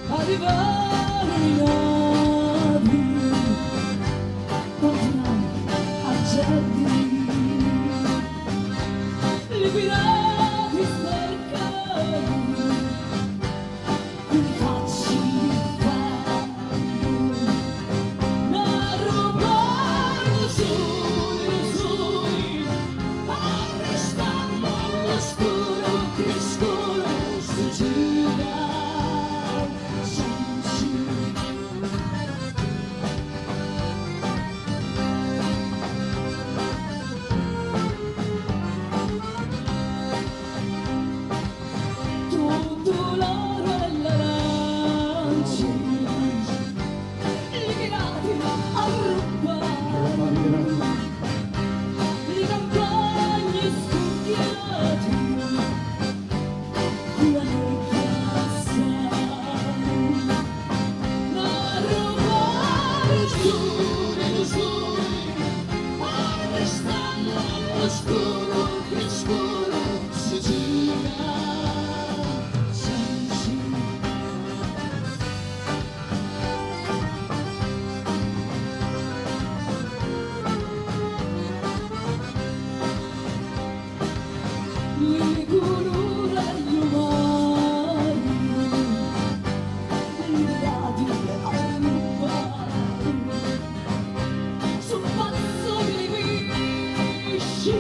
Arrivare i navi, continuano argenti, liquidati sbarcati, con facci di fango, ma rubano soli, arrestando all'oscuro che scuro si gira. Scuro, che scuro si gira, Ligurura gli umani, liberati a rubare, sul passo dei visci.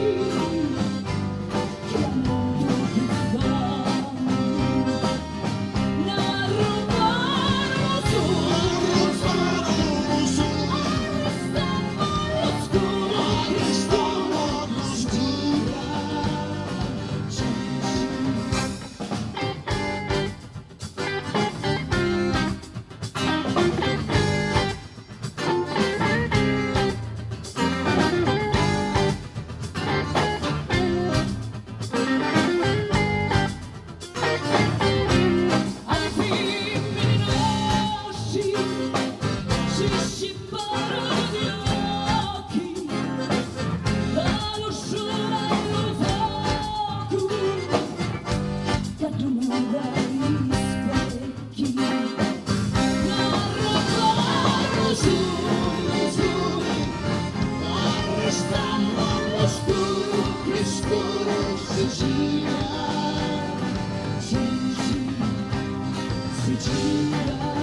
Si gira